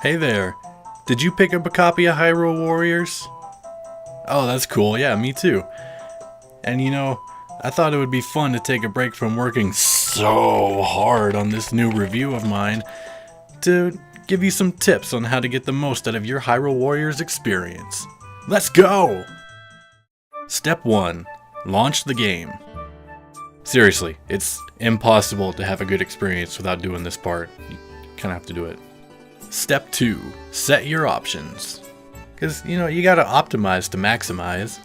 Hey there, did you pick up a copy of Hyrule Warriors? Oh, that's cool, yeah, me too. And I thought it would be fun to take a break from working so hard on this new review of mine to give you some tips on how to get the most out of your Hyrule Warriors experience. Let's go! Step 1. Launch the game. Seriously, it's impossible to have a good experience without doing this part. You kind of have to do it. Step 2. Set your options. Because, you gotta optimize to maximize.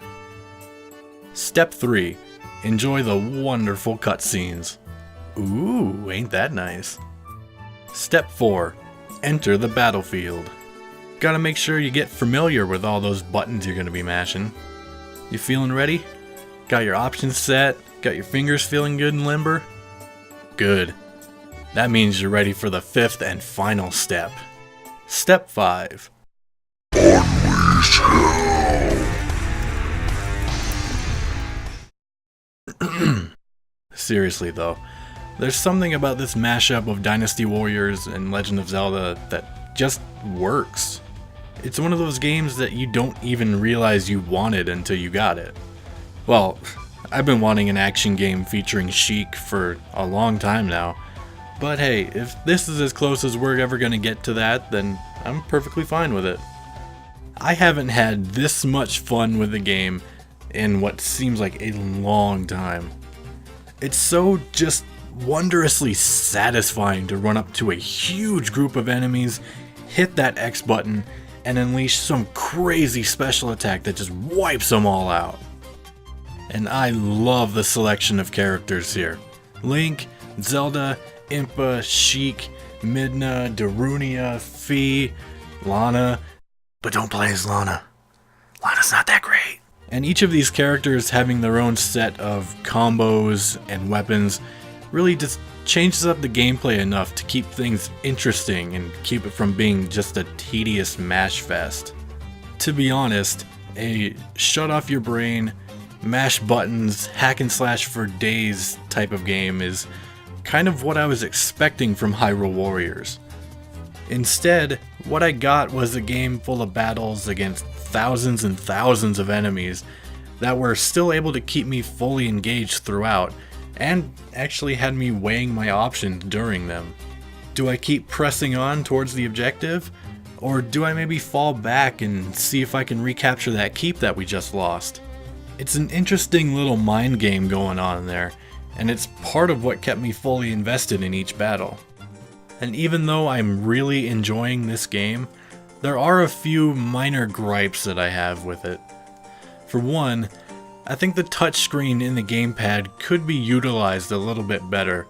Step 3. Enjoy the wonderful cutscenes. Ooh, ain't that nice. Step 4. Enter the battlefield. Gotta make sure you get familiar with all those buttons you're gonna be mashing. You feeling ready? Got your options set? Got your fingers feeling good and limber? Good. That means you're ready for the 5th and final step. Step 5. Unleash hell. Seriously though, there's something about this mashup of Dynasty Warriors and Legend of Zelda that just works. It's one of those games that you don't even realize you wanted until you got it. Well, I've been wanting an action game featuring Sheik for a long time now. But hey, if this is as close as we're ever gonna get to that, then I'm perfectly fine with it. I haven't had this much fun with the game in what seems like a long time. It's so just wondrously satisfying to run up to a huge group of enemies, hit that X button, and unleash some crazy special attack that just wipes them all out. And I love the selection of characters here. Link, Zelda, Impa, Sheik, Midna, Darunia, Fi, Lana. But don't play as Lana. Lana's not that great. And each of these characters having their own set of combos and weapons really just changes up the gameplay enough to keep things interesting and keep it from being just a tedious mash fest. To be honest, a shut off your brain, mash buttons, hack and slash for days type of game is kind of what I was expecting from Hyrule Warriors. Instead, what I got was a game full of battles against thousands and thousands of enemies that were still able to keep me fully engaged throughout, and actually had me weighing my options during them. Do I keep pressing on towards the objective? Or do I maybe fall back and see if I can recapture that keep that we just lost? It's an interesting little mind game going on there, and it's part of what kept me fully invested in each battle. And even though I'm really enjoying this game, there are a few minor gripes that I have with it. For one, I think the touchscreen in the gamepad could be utilized a little bit better.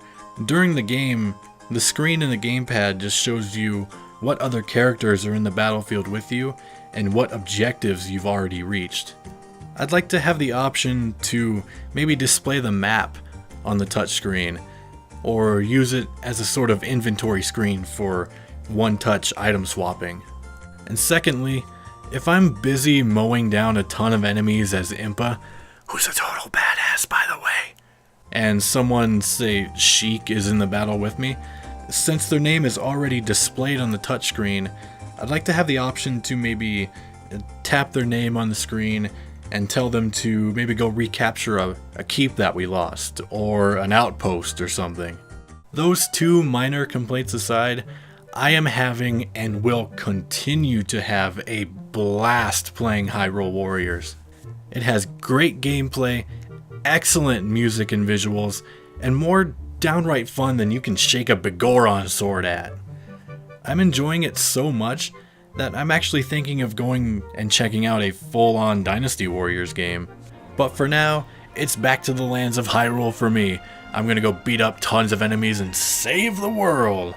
During the game, the screen in the gamepad just shows you what other characters are in the battlefield with you and what objectives you've already reached. I'd like to have the option to maybe display the map on the touchscreen, or use it as a sort of inventory screen for one-touch item swapping. And secondly, if I'm busy mowing down a ton of enemies as Impa, who's a total badass by the way, and someone, say Sheik, is in the battle with me, since their name is already displayed on the touchscreen, I'd like to have the option to maybe tap their name on the screen and tell them to maybe go recapture a keep that we lost, or an outpost or something. Those two minor complaints aside, I am having and will continue to have a blast playing Hyrule Warriors. It has great gameplay, excellent music and visuals, and more downright fun than you can shake a Begoron sword at. I'm enjoying it so much that I'm actually thinking of going and checking out a full-on Dynasty Warriors game. But for now, it's back to the lands of Hyrule for me. I'm gonna go beat up tons of enemies and save the world!